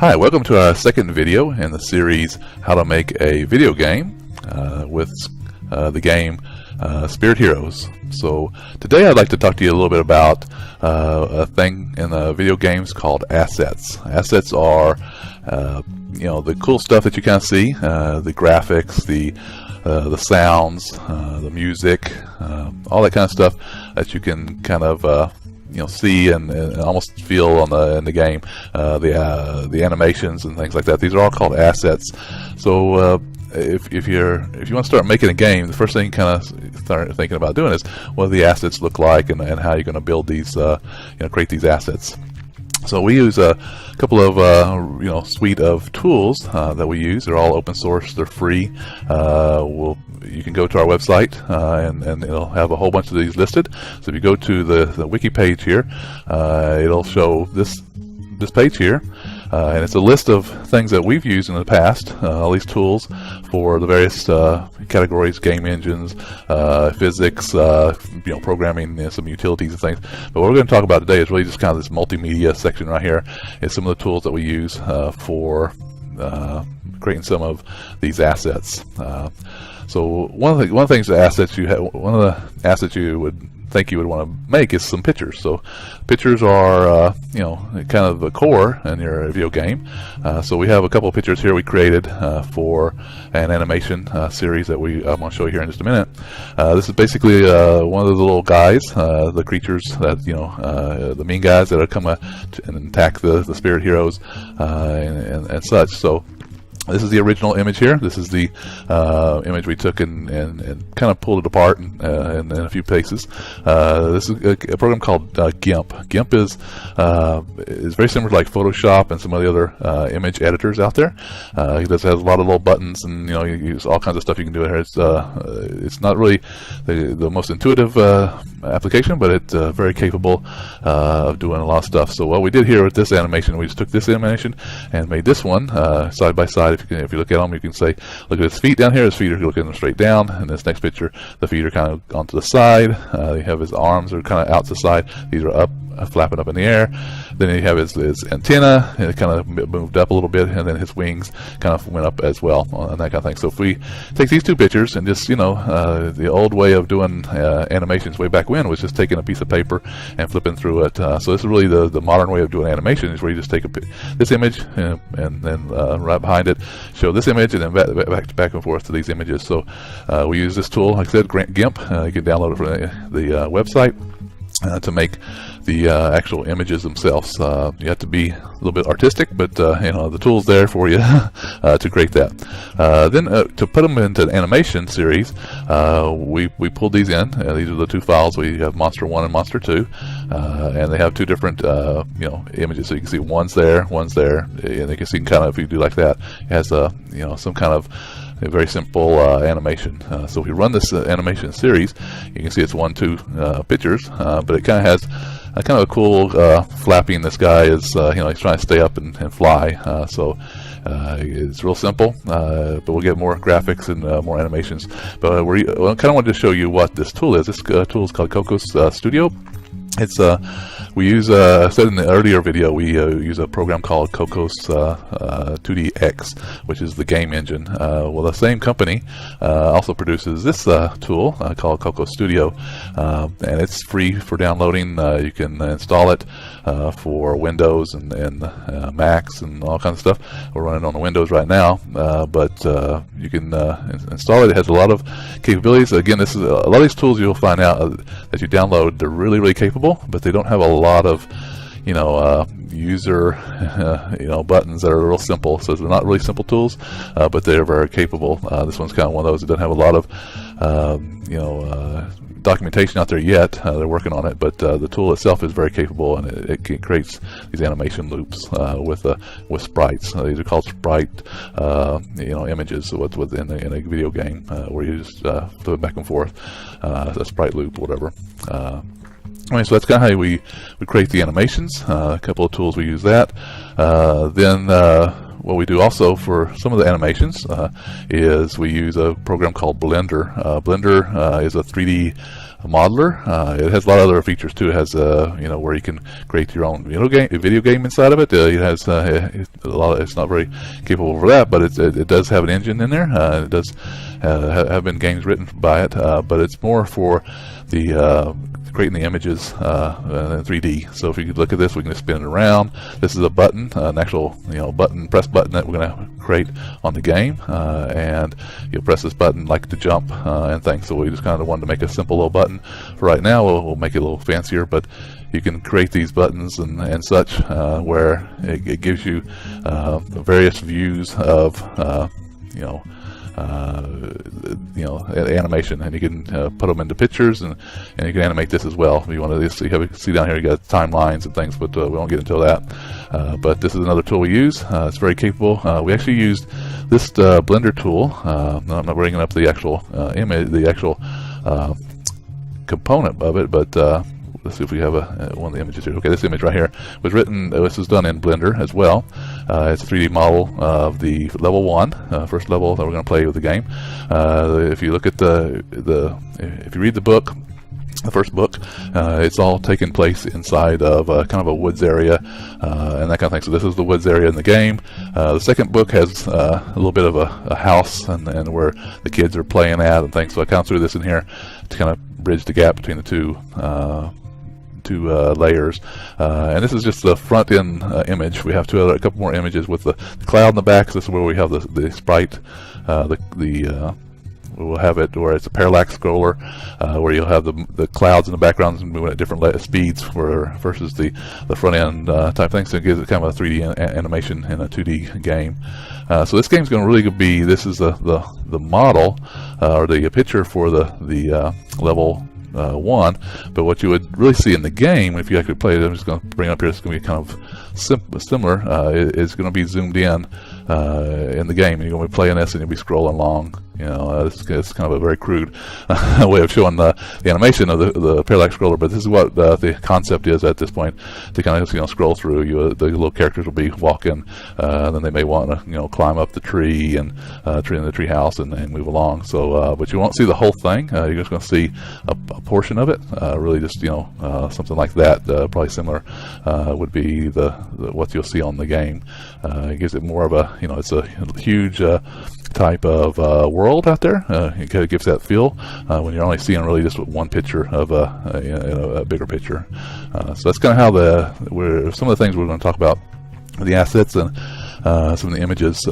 Hi, welcome to our second video in the series How to Make a Video Game with the game Spirit Heroes. So today I'd like to talk to you a little bit about a thing in video games called assets. Assets are the cool stuff that you kind of see, the graphics, the sounds, the music, all that kind of stuff that you can kind of see and almost feel in the game, the animations and things like that. These are all called assets. So if you want to start making a game, the first thing you kind of start thinking about doing is what do the assets look like, and how you're going to build these, create these assets. So we use a couple of suite of tools that we use. They're all open source. They're free. You can go to our website and it'll have a whole bunch of these listed. So if you go to the wiki page here, it'll show this page here, and it's a list of things that we've used in the past. All these tools for the various categories: game engines, physics, programming, some utilities and things. But what we're going to talk about today is really just kind of this multimedia section right here. It's some of the tools that we use for creating some of these assets. So one of the assets you would think you would want to make is some pictures. So pictures are kind of the core in your video game. So we have a couple of pictures here we created for an animation series that I'm going to show you here in just a minute. This is basically one of the little guys, the creatures that the mean guys that are come and attack the spirit heroes and such. So this is the original image here. This is the image we took and kind of pulled it apart in a few places. This is a program called GIMP. GIMP is very similar to like Photoshop and some of the other image editors out there. It has a lot of little buttons, and you use all kinds of stuff you can do in here. It's not really the most intuitive application, but it's very capable of doing a lot of stuff. So what we did here with this animation, we just took this animation and made this one side by side. If you look at them, you can say, look at his feet down here. His feet are looking straight down. In this next picture, the feet are kind of onto the side. You have his arms are kind of out to the side. These are up, flapping up in the air. Then you have his antenna, and it kind of moved up a little bit, and then his wings kind of went up as well, and that kind of thing. So if we take these two pictures and just, the old way of doing animations way back when was just taking a piece of paper and flipping through it. So this is really the modern way of doing animation, is where you just take this image and then right behind it show this image, and then back and forth to these images. So we use this tool, like I said, GIMP. You can download it from the website to make the actual images themselves. You have to be a little bit artistic, but the tool's there for you to create that. Then to put them into an animation series, we pulled these in. These are the two files. We have Monster 1 and Monster 2, and they have two different images. So you can see one's there, and you can see kind of, if you do like that, it has some kind of a very simple animation. So if we run this animation series, you can see it's 1-2 pictures, but it kind of has a cool flapping. This guy is he's trying to stay up and fly. So it's real simple, but we'll get more graphics and more animations. But I kind of wanted to show you what this tool is. This tool is called Cocos Studio. It's we use I said in the earlier video, we use a program called Cocos 2DX, which is the game engine. Well, the same company also produces this tool called Cocos Studio, and it's free for downloading. You can install it for Windows and Macs and all kinds of stuff. We're running on the Windows right now, but you can install it. It has a lot of capabilities. Again, this is a lot of these tools you'll find out that you download. They're really, really capable, but they don't have a lot of user buttons that are real simple. So they're not really simple tools, but they're very capable. This one's kind of one of those that doesn't have a lot of documentation out there yet. They're working on it, but the tool itself is very capable, and it creates these animation loops with sprites. These are called sprite images. What's within in a video game where you just flip back and forth, a sprite loop, whatever. Anyway, so that's kind of how we create the animations. A couple of tools we use that. Then what we do also for some of the animations is we use a program called Blender. Blender is a 3D modeler. It has a lot of other features too. It has where you can create your own video game inside of it. It has it's not very capable for that, but it does have an engine in there. It does have been games written by it, but it's more for the creating the images in 3D. So if you could look at this, we can just spin it around. This is a button, an actual press button that we're going to create on the game, and you'll press this button like to jump and things. So we just kind of wanted to make a simple little button for right now. We'll make it a little fancier, but you can create these buttons and such where it gives you various views of animation, and you can put them into pictures, and you can animate this as well. If you want to see down here, you got timelines and things, but we won't get into that. But this is another tool we use. It's very capable. We actually used this Blender tool. I'm not bringing up the actual image, the actual component of it, but let's see if we have one of the images here. Okay, this image right here was written. This was done in Blender as well. It's a 3D model of the level 1, first level that we're going to play with the game. If you look at if you read the book, the first book, it's all taking place inside of kind of a woods area and that kind of thing. So this is the woods area in the game. The second book has a little bit of a house and where the kids are playing at and things. So I kind of threw this in here to kind of bridge the gap between the two layers, and this is just the front end image. We have a couple more images with the cloud in the back. So this is where we have the sprite, we'll have it where it's a parallax scroller, where you'll have the clouds in the background moving at different speeds versus the front end type thing. So it gives it kind of a 3D animation in a 2D game. So this game's going to really be, this is the model or the picture for the level 1, but what you would really see in the game, if you actually play it, I'm just going to bring it up here, it's going to be kind of similar. It's going to be zoomed in the game, and you're going to be playing this and you'll be scrolling along. It's kind of a very crude way of showing the animation of the parallax scroller, but this is what the concept is at this point, to kind of scroll through. The little characters will be walking, then they may want to climb up the tree and in the tree house and move along. So but you won't see the whole thing. You're just going to see a portion of it. Really just something like that, probably similar would be what you'll see on the game. It gives it more of a it's a huge type of world out there. It kind of gives that feel when you're only seeing really just one picture of a bigger picture. So that's kind of how some of the things we're going to talk about, the assets and some of the images.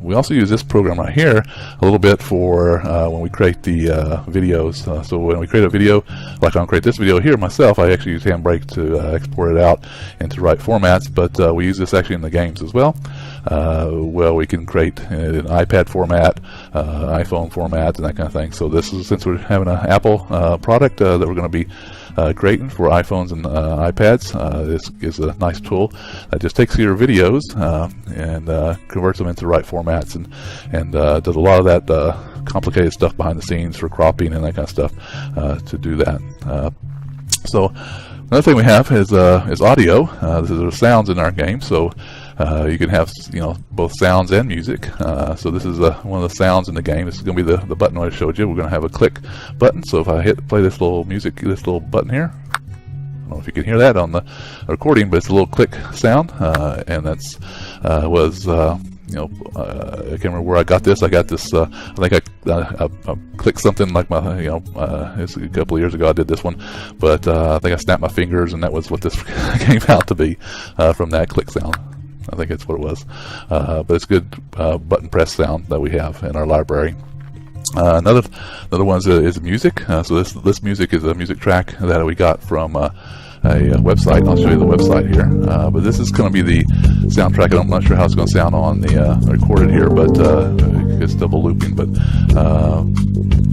We also use this program right here a little bit for when we create the videos. So when we create a video, like I'm going to create this video here myself, I actually use Handbrake to export it out into the right formats, but we use this actually in the games as well. Well, we can create an iPad format, iPhone format, and that kind of thing. So this is, since we're having an Apple product that we're going to be creating for iPhones and iPads, this is a nice tool that just takes your videos and converts them into the right formats and does a lot of that complicated stuff behind the scenes for cropping and that kind of stuff to do that. So another thing we have is audio. This is the sounds in our game. So you can have both sounds and music. So this is one of the sounds in the game. This is going to be the button I showed you. We're going to have a click button. So if I play this little music, this little button here, I don't know if you can hear that on the recording, but it's a little click sound, and that's I can't remember where I got this. I got this. I think I clicked something like it's a couple of years ago. I did this one, but I think I snapped my fingers, and that was what this came out to be from that click sound. I think that's what it was. But it's a good button press sound that we have in our library. Another one is music. So this music is a music track that we got from a website. I'll show you the website here. But this is going to be the soundtrack. I'm not sure how it's going to sound on the recorded here, but it's double looping. But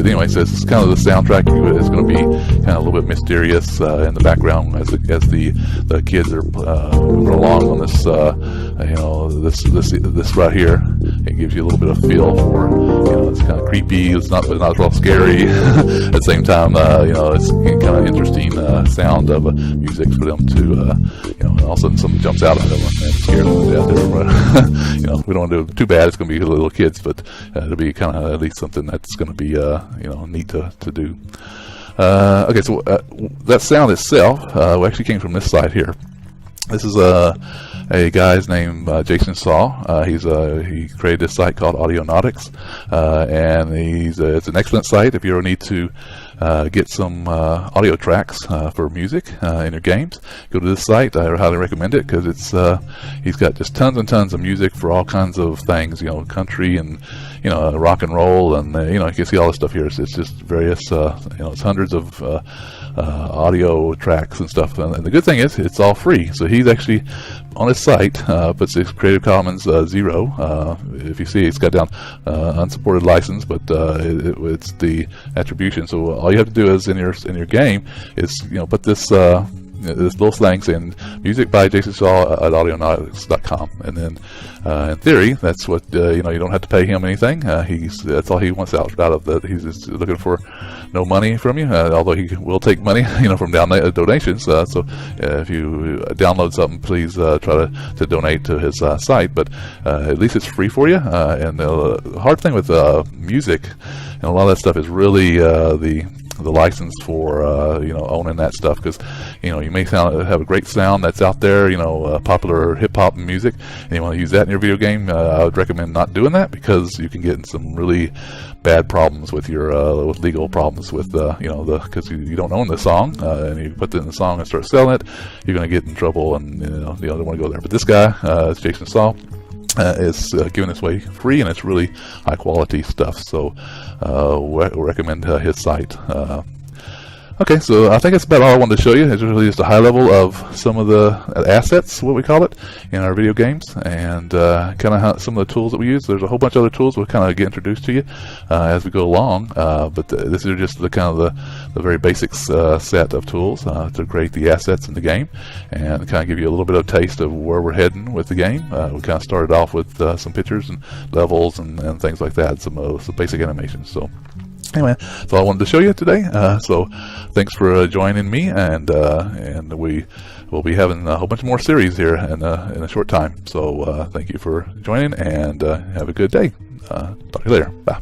anyway, so this is kind of the soundtrack. It's going to be kind of a little bit mysterious in the background as the kids are moving along on this. This right here. It gives you a little bit of feel for it's kind of creepy. creepy. It's not at all scary. At the same time, you know, it's kind of interesting sound of music for them to, you know, and all of a sudden something jumps out at them and scares them to death. You know, we don't want to do too bad. It's going to be little kids, but it'll be kind of at least something that's going to be, you know, neat to do. Okay, so that sound itself actually came from this site here. This is a guy's named Jason Saw. He created this site called Audionautics, and it's an excellent site if you ever need to get some audio tracks for music in your games. Go to this site. I highly recommend it because he's got just tons and tons of music for all kinds of things, you know, country and, you know, rock and roll, and you know, you can see all this stuff here. It's just various, you know, it's hundreds of audio tracks and stuff, and the good thing is it's all free. So he's actually on his site puts his Creative Commons 0. If you see, it's got down unsupported license, but it's the attribution. So all you have to do is in your game is, you know, put this little thing saying music by Jason Saw at audionautics.com, and then in theory that's what you know, you don't have to pay him anything. That's all he wants out of that. He's just looking for no money from you, although he will take money, you know, from donations. So if you download something, please try to donate to his site, but at least it's free for you. And the hard thing with music and a lot of that stuff is really the license for you know, owning that stuff, because you know, you may have a great sound that's out there, you know, popular hip-hop music, and you want to use that in your video game. I would recommend not doing that, because you can get in some really bad problems with your with legal problems with you know, because you don't own the song, and you put it in the song and start selling it, you're going to get in trouble, and you know, you don't want to go there. But this guy, it's Jason Saw, is giving this away free, and it's really high quality stuff. So we'll recommend his site. Okay, so I think that's about all I wanted to show you. It's really just a high level of some of the assets, what we call it, in our video games, and kind of some of the tools that we use. There's a whole bunch of other tools we'll kind of get introduced to you as we go along, but this is just the kind of the very basics set of tools to create the assets in the game, and kind of give you a little bit of taste of where we're heading with the game. We kind of started off with some pictures and levels and things like that, some basic animations. So anyway, that's all I wanted to show you today. So thanks for joining me, and we will be having a whole bunch more series here in a short time. So thank you for joining, and have a good day. Talk to you later. Bye.